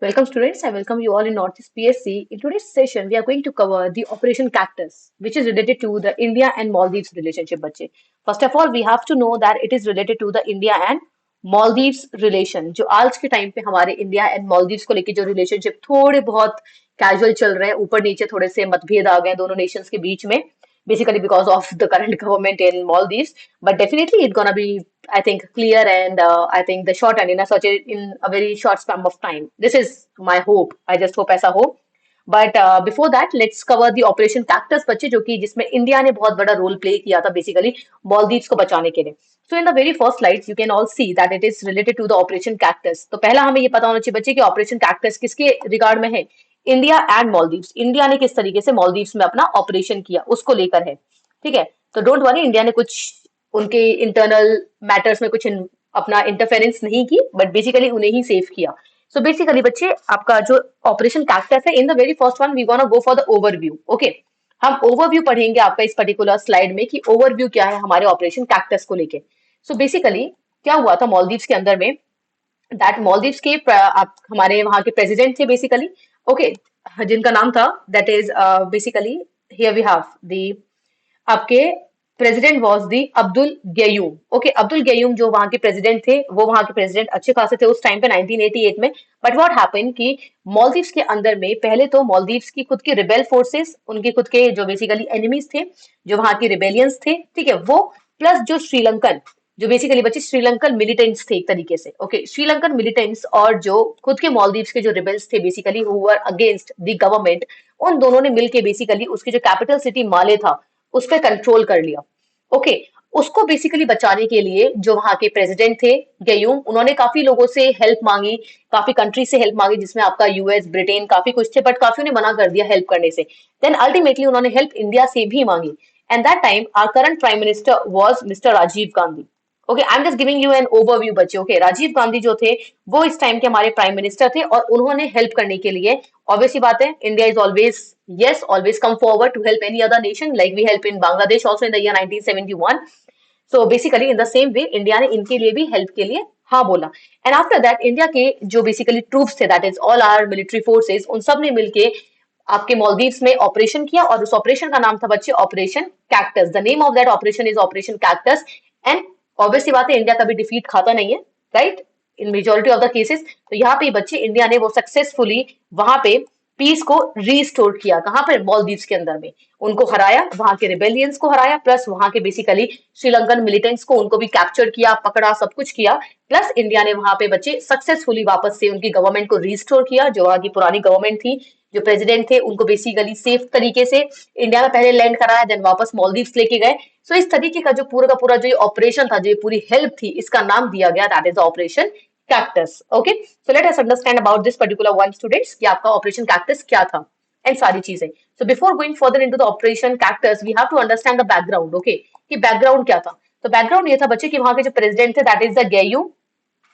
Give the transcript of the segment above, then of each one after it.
Welcome students, I welcome you all in Northeast PSC. In today's session, we are going to cover the Operation Cactus, which is related to the India and Maldives relationship. बच्चे First of all, we have to know that it is related to the India and Maldives relation. जो आज के time पे हमारे India and Maldives को लेके जो relationship थोड़े बहुत कैजुअल चल रहे हैं, ऊपर नीचे थोड़े से मतभेद आ गए दोनों नेशंस के बीच में, basically because of the current government in Maldives. But definitely it's gonna be, I think, clear and I think the short and in such in a very short span of time. This is my hope. I just hope ऐसा हो. But before that let's cover the operation cactus बच्चे जो कि जिसमें India ने बहुत बड़ा role play किया था बेसिकली मॉलदीव्स को बचाने के लिए. So in the very first slides you can all see that it is related to the operation cactus. तो पहला हमें ये पता होना चाहिए बच्चे कि ऑपरेशन कैक्टस किसके रिगार्ड में है. India and Maldives. इंडिया ने किस तरीके से मॉलदीव्स में अपना ऑपरेशन किया उसको लेकर है. ठीक है. तो डोंट वरी, इंडिया ने कुछ उनके इंटरनल मैटर्स में कुछ अपना इंटरफेरेंस नहीं की बट बेसिकली उन्हें ही सेव किया. सो बेसिकली बच्चे आपका जो ऑपरेशन कैक्टस है, in the very first one we gonna go for the overview. Okay, हम ओवरव्यू पढ़ेंगे आपका इस पर्टिकुलर स्लाइड में कि ओवरव्यू क्या है हमारे ऑपरेशन कैक्टस को लेके. सो बेसिकली क्या हुआ था मॉलदीव्स के अंदर में, दैट मॉलदीव्स के आप हमारे वहां के प्रेसिडेंट थे बेसिकली. ओके, जिनका नाम था that is basically here we have the आपके president was the Abdul Gayoom. Okay, Abdul Gayoom जो वहां के प्रेसिडेंट थे, वो वहां के प्रेसिडेंट अच्छे खासे थे उस टाइम पे 1988 में. बट व्हाट हैपेंड कि मॉलदीव्स के अंदर में पहले तो मॉलदीव्स की खुद की रिबेल फोर्सेस, उनके खुद के जो बेसिकली एनिमीज थे, जो वहां के रिबेलियंस थे, ठीक है, वो प्लस जो श्रीलंकन, जो बेसिकली बच्चे श्रीलंकन मिलिटेंट्स थे एक तरीके से. ओके, श्रीलंकन मिलिटेंट्स और जो खुद के मॉलदीव्स के जो रिबेल्स थे basically who were against the government, उन दोनों ने मिलके बेसिकली उसकी जो कैपिटल सिटी माले था उस पर कंट्रोल कर लिया. ओके, उसको बेसिकली बचाने के लिए जो वहां के प्रेसिडेंट थे गयूम, उन्होंने काफी लोगों से हेल्प मांगी, काफी कंट्री से हेल्प मांगी जिसमें आपका यूएस, ब्रिटेन, काफी कुछ थे, बट काफी ने मना कर दिया हेल्प करने से. देन अल्टीमेटली उन्होंने हेल्प इंडिया से भी मांगी. And that time our current prime minister was mister Rajiv Gandhi. Okay, I am just giving you an overview बच्चे. ओके, राजीव गांधी जो थे वो इस टाइम के हमारे प्राइम मिनिस्टर थे और उन्होंने हेल्प करने के लिए, ऑब्वियसली बात है, India is always, yes, always come forward to help any other nation, like we help in Bangladesh also in the year 1971. So basically in the same way India ने इनके लिए भी हेल्प के लिए हाँ बोला. एंड आफ्टर दैट इंडिया के जो बेसिकली ट्रूप्स थे, that is all our military forces, उन सब ने मिलके आपके मॉलदीव्स में ऑपरेशन किया और उस ऑपरेशन का नाम था बच्चे operation cactus. The name of that operation is operation cactus. And obviously बात है, इंडिया कभी डिफीट खाता नहीं है, right, in majority of the cases. तो यहाँ पे बच्चे इंडिया ने वो सक्सेसफुली वहां पे पीस को रीस्टोर किया. कहां पर? मॉलदीव्स के अंदर में. उनको हराया, वहां के रिबेलियंस को हराया, प्लस वहां के बेसिकली श्रीलंकन मिलिटेंट्स को उनको भी कैप्चर किया, पकड़ा, सब कुछ किया. प्लस इंडिया ने वहां पे बच्चे सक्सेसफुली वापस से उनकी गवर्नमेंट को रीस्टोर किया. जो वहां की पुरानी गवर्नमेंट थी, जो प्रेसिडेंट थे, उनको बेसिकली सेफ तरीके से इंडिया में पहले लैंड कराया, देन वापस मॉलदीव्स लेके गए. सो इस तरीके का जो पूरा जो ऑपरेशन था, जो पूरी हेल्प थी, इसका नाम दिया गया, that is operation cactus. Okay, so let us understand about this particular one students कि आपका ऑपरेशन कैक्टस क्या था एंड सारी चीजें. So before going further into the operation cactus we have to understand the background. Okay, कि background क्या था. तो बैकग्राउंड ये था बच्चे कि वहां के जो प्रेसिडेंट थे दैट इज द गैयू,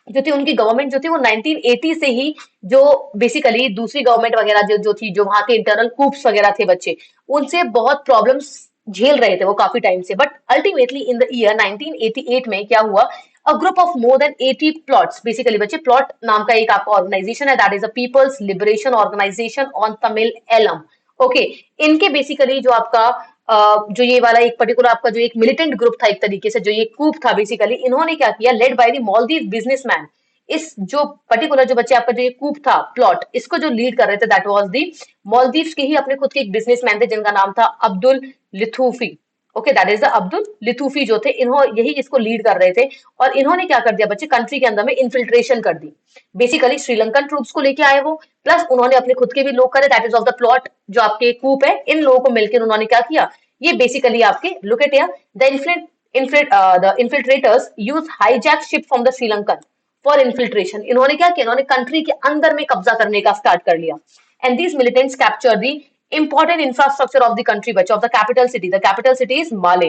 जो थी उनकी गवर्नमेंट जो थी वो 1980 से ही जो बेसिकली दूसरी गवर्नमेंट वगैरह जो थी, जो वहां के इंटरनल कूप्स वगैरह थे बच्चे, उनसे बहुत प्रॉब्लम्स झेल रहे थे वो काफी टाइम से. But ultimately in the year 1988 में क्या हुआ, a group of more than 80 plots, basically बच्चे प्लॉट नाम का एक आपका ऑर्गेनाइजेशन है, that is a people's liberation organisation on Tamil Eelam. Okay, इनके बेसिकली जो आपका जो ये वाला एक पर्टिकुलर आपका जो एक मिलिटेंट ग्रुप था एक तरीके से, जो ये कूप था बेसिकली, इन्होंने क्या किया, led by the Maldives businessman. इस जो पर्टिकुलर जो बच्चे आपका जो ये कूप था प्लॉट, इसको जो लीड कर रहे थे दैट वाज दी मॉलदीव्स के ही अपने खुद के एक बिजनेसमैन थे जिनका नाम था Abdul Luthufi. Okay, that is the Abdul Luthufi जो थे, इन्हों यही इसको लीड कर रहे थे. और इन्होंने क्या कर दिया बच्चे, कंट्री के अंदर में इन्फिल्ट्रेशन कर दी. बेसिकली श्रीलंकन ट्रूप्स को लेके आए वो, प्लस उन्होंने अपने खुद के भी लोग करे, that is of the plot जो आपके कूप है, इन लोगों को मिलकर उन्होंने क्या किया, ये बेसिकली आपके look at here, the infiltrators use hijack ship from the Sri Lankan for infiltration. इन्होंने क्या किया, इन्होंने कंट्री के अंदर में कब्जा करने का स्टार्ट कर लिया. And these militants capture the important infrastructure of the country बच्चे, of the capital city. The capital city is Male.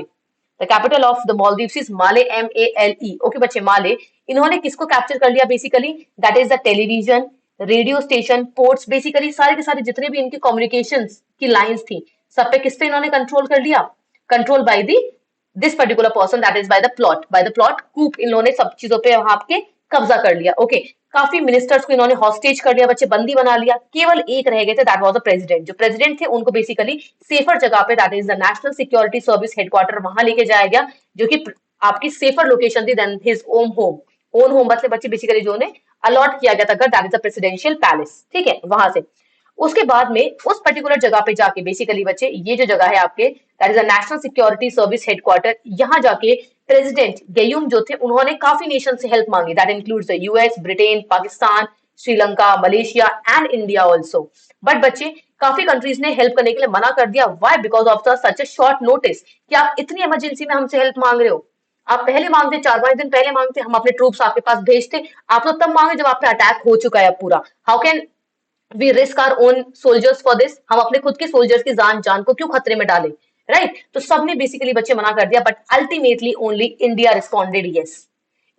The capital of the Maldives is Male, MALE. Okay बच्चे, माले. इन्होंने किसको कैप्चर कर लिया basically, that is the television, radio station, ports, basically सारे के सारे जितने भी इनके कम्युनिकेशन की लाइंस थी, सब पे किस पे इन्होंने कंट्रोल कर लिया, control by the this particular person, that is by the plot coup. इन लोगों ने सब चीजों पे वहां के कब्जा कर लिया। ओके, काफी मिनिस्टर्स को इन्होंने हॉस्टेज कर लिया बच्चे, बंदी बना लिया। केवल एक रह गए थे, दैट वाज द प्रेसिडेंट। जो प्रेसिडेंट थे उनको बेसिकली सेफर जगह पे, that is the national security service headquarter, वहां लेके जाया गया, जो कि आपकी सेफर लोकेशन थी then his own home. Own home मतलब बच्चे बेसिकली जो उन्हें अलॉट किया गया था घर, that is the presidential palace. ठीक है, वहां से उसके बाद में उस पर्टिकुलर जगह पे जाके बेसिकली बच्चे, ये जो जगह है आपके, that is the national security service headquarter, यहाँ जाके प्रेसिडेंट गयूम जो थे उन्होंने काफी नेशन से हेल्प मांगी, that includes the US, Britain, Pakistan, Sri Lanka, Malaysia and India also. But बच्चे काफी कंट्रीज ने हेल्प करने के लिए मना कर दिया। Why? Because of the such A short notice, कि आप इतनी इमरजेंसी में हमसे हेल्प मांग रहे हो। आप पहले मांगते, 4-5 दिन पहले मांगते, हम अपने ट्रूप्स आपके पास भेजते। आप तो तब मांगे जब आप पे अटैक हो चुका है पूरा। How can we risk our own soldiers for this? हम अपने खुद के सोल्जर्स की जान को क्यों खतरे में डालें? राइट? तो सबने बेसिकली बच्चे मना कर दिया, but ultimately only India responded yes.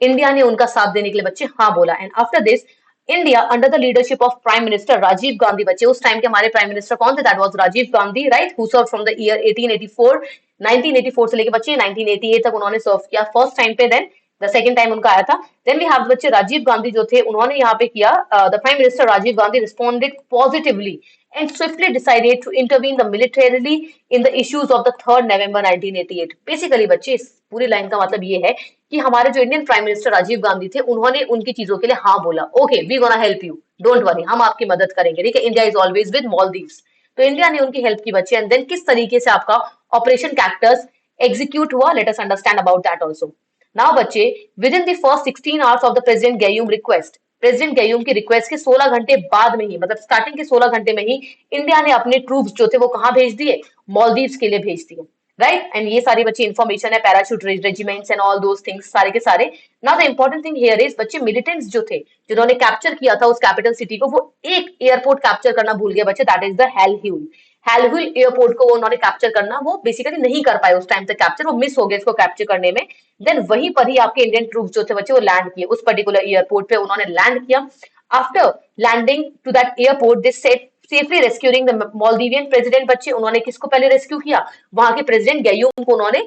India ने उनका साथ देने के लिए बच्चे हाँ बोला। And after this India under the leadership of prime minister Rajiv Gandhi, बच्चे उस टाइम के हमारे प्राइम मिनिस्टर कौन थे? That was Rajiv Gandhi, right, who serve from the year 1884, 1984 से लेके बच्चे 1988 तक उन्होंने सर्व किया फर्स्ट टाइम पे। देन द सेकंड टाइम उनका आया था। देन वी हैव बच्चे राजीव गांधी जो थे उन्होंने यहाँ पे किया, the prime minister Rajiv Gandhi responded positively and swiftly decided to intervene the militarily in the issues of the 3rd November 1988। Basically बच्चे इस पूरी लाइन का मतलब ये है कि हमारे जो Indian prime minister Rajiv Gandhi थे उन्होंने उनकी चीजों के लिए हाँ बोला। Okay, we gonna help you, don't worry, हम आपकी मदद करेंगे। ठीक है, India is always with Maldives. तो इंडिया ने उनकी हेल्प की बच्चे। एंड देन किस तरीके से आपका ऑपरेशन कैक्टस एग्जीक्यूट हुआ, let us understand about that also. Now बच्चे, within the first 16 hours of the president Gayoom request, president Gayoom की रिक्वेस्ट के 16 घंटे बाद में ही, मतलब स्टार्टिंग के 16 घंटे में ही इंडिया ने अपने ट्रूप्स जो थे वो कहाँ भेज दिए? मालदीव्स के लिए भेज दिए। राइट? एंड ये सारी बच्ची इंफॉर्मेशन है, parachute regiments and all those things सारे के सारे। Now the important thing here is बच्चे, मिलिटेंट्स जो थे जिन्होंने कैप्चर किया था उस कैपिटल सिटी को, वो एक एयरपोर्ट कैप्चर करना भूल गया बच्चे, दैट इज द हेलह्यूल। हेलहुल एयरपोर्ट को वो उन्होंने कैप्चर करना, वो बेसिकली नहीं कर पाए उस टाइम तक कैप्चर, वो मिस हो गए इसको कैप्चर करने में। देन वहीं पर ही आपके इंडियन ट्रूप्स जो थे बच्चे वो लैंड किए, उस पर्टिकुलर एयरपोर्ट पे उन्होंने लैंड किया। After landing to that airport they safely rescuing the Maldivian president. बच्चे उन्होंने किसको पहले रेस्क्यू किया? वहां के प्रेसिडेंट गयूम को उन्होंने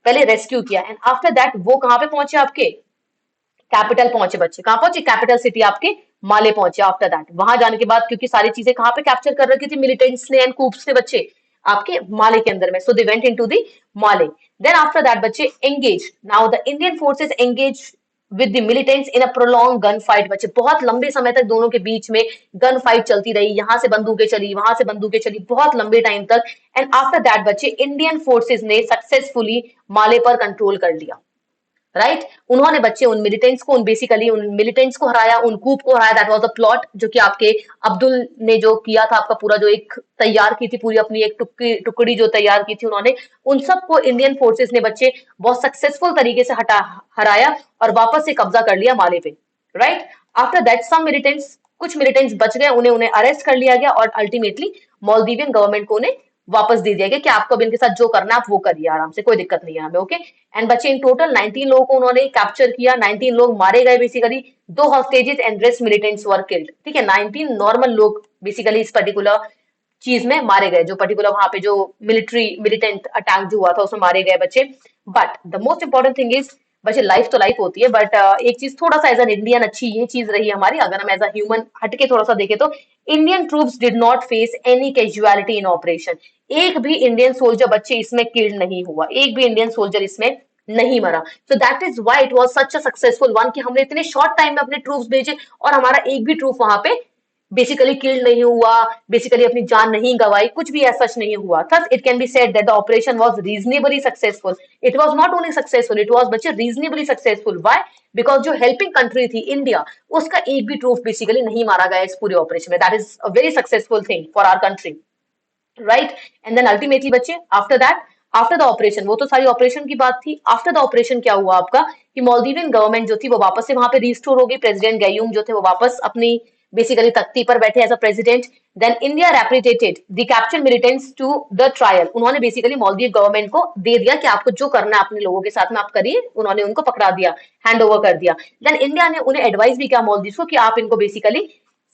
पहले रेस्क्यू किया। एंड आफ्टर दैट वो कहां पे पहुंचे? आपके कैपिटल पहुंचे बच्चे। कहां पहुंचे? कैपिटल सिटी आपके माले पहुंचे। आफ्टर दैट वहां जाने के बाद, क्योंकि सारी चीजें कहां पे कैप्चर कर रखी थी मिलिटेंट्स ने एंड कूप्स ने बच्चे? आपके माले के अंदर में। So they went into the Male. Then after that बच्चे engage, now the Indian forces engage with the militants in a prolong gun fight. बच्चे बहुत लंबे समय तक दोनों के बीच में गन फाइट चलती रही, यहां से बंदूकें चली, वहां से बंदूकें चली, बहुत लंबे टाइम तक। एंड आफ्टर दैट बच्चे इंडियन फोर्सेस ने सक्सेसफुली माले पर कंट्रोल कर लिया। राइट? उन्होंने बच्चे उन मिलिटेंट्स को, उन बेसिकली उन मिलिटेंट्स को हराया, उन कूप को हराया। दैट वाज द प्लॉट जो कि आपके अब्दुल ने जो किया था, आपका पूरा जो एक तैयार की थी पूरी अपनी एक टुकड़ी जो तैयार की थी उन्होंने, उन सबको इंडियन फोर्सेस ने बच्चे बहुत सक्सेसफुल तरीके से हराया और वापस से कब्जा कर लिया माले पे। Right? After that some militants, कुछ मिलिटेंट्स बच गए, उन्हें उन्हें अरेस्ट कर लिया गया और अल्टीमेटली मालदीवियन गवर्नमेंट को उन्हें वापस दे दिया गया कि आपको अब इनके साथ जो करना है आप वो करिए आराम से, कोई दिक्कत नहीं है हमें। ओके? एंड बच्चे इन टोटल 19 लोगों को उन्होंने कैप्चर किया, 19 लोग मारे गए basically, 2 hostages and rest militants were killed. ठीक है, 19 नॉर्मल लोग बेसिकली इस पर्टिकुलर चीज में मारे गए, जो पर्टिकुलर वहां पे जो मिलिटेंट अटैक जो हुआ था उसमें मारे गए बच्चे। But the most important thing is बच्चे, लाइफ तो लाइफ होती है, बट एक चीज थोड़ा सा एज एन इंडियन अच्छी ये चीज रही हमारी, अगर हम एज अ ह्यूमन हटके थोड़ा सा देखें तो Indian troops did not face any casualty in operation. एक भी इंडियन सोल्जर बच्चे इसमें किल्ड नहीं हुआ, एक भी इंडियन सोल्जर इसमें नहीं मरा। So that is why it was such a successful one, कि हमने इतने शॉर्ट टाइम में अपने ट्रूप्स भेजे और हमारा एक भी ट्रूप वहां पे बेसिकली किल्ड नहीं हुआ, बेसिकली अपनी जान नहीं गंवाई, कुछ भी ऐसा सच नहीं हुआ। Thus it can be said that the operation was reasonably successful. It was not only successful, it was बच्चे रीजनेबली सक्सेसफुल। व्हाई? बिकॉज जो हेल्पिंग कंट्री थी इंडिया, उसका एक भी ट्रूप बेसिकली नहीं मारा गया इस पूरे ऑपरेशन में। That is a very successful thing for our country. Right? And then ultimately बच्चे after that, after the operation, वो तो सारी ऑपरेशन की बात थी। आफ्टर द ऑपरेशन क्या हुआ आपका, कि मालदीवियन गवर्नमेंट जो थी वो वापस से वहां पे रिस्टोर हो गई। प्रेसिडेंट गयूम जो थे वो वापस अपनी बेसिकली तख्ती पर बैठे as a president. Then India repatriated the captured militants to the trial. उन्होंने बेसिकली मालदीव गवर्नमेंट को दे दिया कि आपको जो करना है अपने लोगों के साथ में आप करिए, उन्होंने उनको पकड़ा दिया, हैंड ओवर कर दिया। देन इंडिया ने उन्हें एडवाइस भी किया मालदीव को कि आप इनको बेसिकली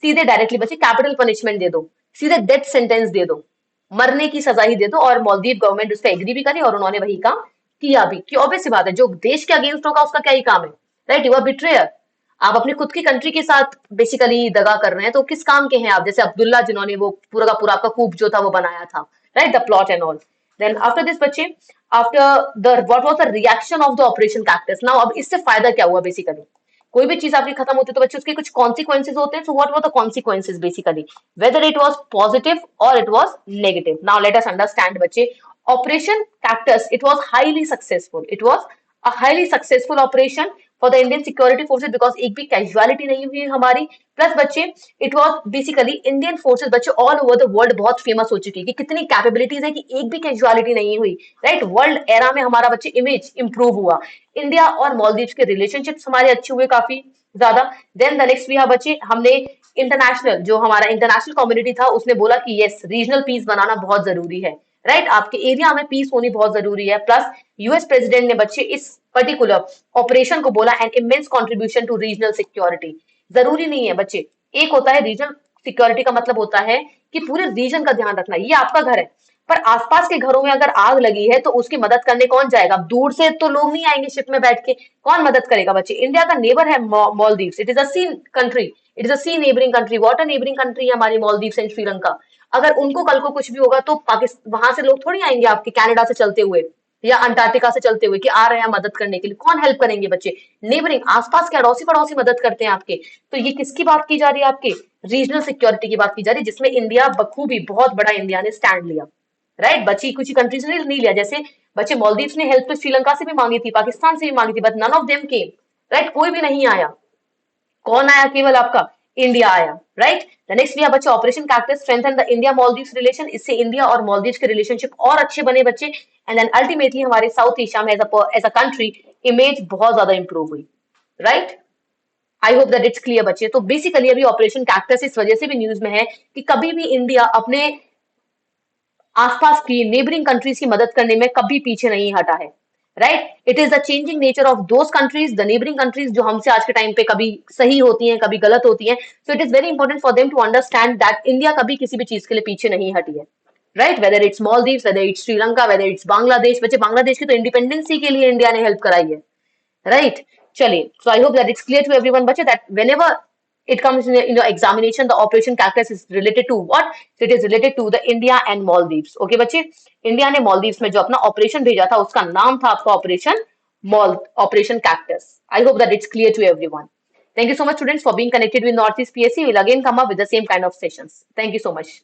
सीधे डायरेक्टली बच्चे कैपिटल पनिशमेंट दे दो, सीधे डेथ सेंटेंस दे दो, मरने की सजा ही दे दो। और मालदीव गवर्नमेंट उस पर एग्री भी करी और उन्होंने वही काम किया भी, कि ऑब्वियस सी बात है जो देश के अगेंस्ट होगा उसका क्या ही काम है। राइट? यू आर बिट्रेयर, आप अपने खुद की कंट्री के साथ बेसिकली दगा कर रहे हैं, तो किस काम के हैं आप? जैसे अब्दुल्ला जिन्होंने वो पूरा का पूरा आपका कूप जो था वो बनाया था, right, the plot and all. Then after this बच्चे, after the what was the reaction of the operation cactus? Now अब इससे फायदा क्या हुआ बेसिकली? कोई भी चीज आपकी खत्म होती है तो बच्चे उसके कुछ कॉन्सिक्वेंसेज होते हैं। So what were the consequences basically, whether it was positive और it was negative? Now let us understand बच्चे। Operation cactus, it was highly successful, it was a highly successful operation for the Indian security forces, because एक भी casualty नहीं हुई हमारी। Plus बच्चे, it was basically Indian forces बच्चे all over the world बहुत famous हो चुकी है कि कितनी कैपेबिलिटीज है कि एक भी कैजुअलिटी नहीं हुई, राइट। वर्ल्ड एरा में हमारा बच्चे इमेज इंप्रूव हुआ। इंडिया और मालदीव्स के रिलेशनशिप्स हमारे अच्छे हुए काफी ज्यादा। देन द नेक्स्ट भी है बच्चे, हमने इंटरनेशनल जो हमारा इंटरनेशनल कम्युनिटी था उसने बोला कि यस, रीजनल पीस बनाना बहुत जरूरी है, राइट। आपके एरिया में पीस होनी बहुत जरूरी है। प्लस यूएस प्रेसिडेंट ने बच्चे इस पर्टिकुलर ऑपरेशन को बोला an immense contribution to regional security. जरूरी नहीं है बच्चे, एक होता है रीजनल सिक्योरिटी का मतलब होता है कि पूरे रीजन का ध्यान रखना। ये आपका घर है, पर आसपास के घरों में अगर आग लगी है तो उसकी मदद करने कौन जाएगा? दूर से तो लोग नहीं आएंगे शिप में बैठ के, कौन मदद करेगा बच्चे? इंडिया का नेबर है Maldives, it is a sea country, it is a sea neighbouring country. Water neighbouring country है हमारी मालदीव्स एंड श्रीलंका। अगर उनको कल को कुछ भी होगा तो पाकिस्तान वहां से लोग थोड़ी आएंगे आपके कनाडा से चलते हुए या अंटार्कटिका से चलते हुए कि आ रहे हैं मदद करने के लिए। कौन हेल्प करेंगे बच्चे? नेबरिंग, आसपास के अड़ोसी पड़ोसी मदद करते हैं आपके। तो ये किसकी बात की जा रही है? आपके रीजनल सिक्योरिटी की बात की जा रही है, जिसमें इंडिया बखूबी बहुत बड़ा इंडिया ने स्टैंड लिया, राइट। बची कुछ कंट्रीज ने नहीं लिया, जैसे बच्चे मालदीव्स ने हेल्प तो श्रीलंका से भी मांगी थी, पाकिस्तान से भी मांगी थी, but none of them came, right. कोई भी नहीं आया। कौन आया? केवल आपका इंडिया आया, राइट। द नेक्स्ट भी है बच्चे, operation cactus strengthen the India Maldives relation. इससे इंडिया और मालदीव्स के रिलेशनशिप और अच्छे बने बच्चे। एंड देन अल्टीमेटली हमारे साउथ एशिया में एज अ कंट्री इमेज बहुत ज्यादा इंप्रूव हुई, right. I hope that it's clear बच्चे। तो बेसिकली अभी ऑपरेशन कैक्टस इस वजह से भी न्यूज में है कि कभी भी इंडिया अपने आसपास की नेबरिंग कंट्रीज की मदद करने में कभी पीछे नहीं हटा है, right. It is the changing nature of those countries, the neighbouring countries, जो हमसे आज के टाइम पे कभी सही होती हैं कभी गलत होती हैं। So it is very important for them to understand that India कभी किसी भी चीज के लिए पीछे नहीं हटी है, right. Whether it's Maldives, whether it's Sri Lanka, whether it's Bangladesh. बच्चे बांग्लादेश की तो इंडिपेंडेंसी के लिए इंडिया ने हेल्प कराई है, right? चलिए, so I hope that it's clear to everyone बच्चे that whenever it comes in your examination, the operation cactus is related to what? So it is related to the India and Maldives. Okay बच्चे, India ने मालदीव्स में जो अपना operation भेजा था उसका नाम था आपका operation cactus. I hope that it's clear to everyone. Thank you so much students for being connected with Northeast PSC. We'll again come up with the same kind of sessions. Thank you so much.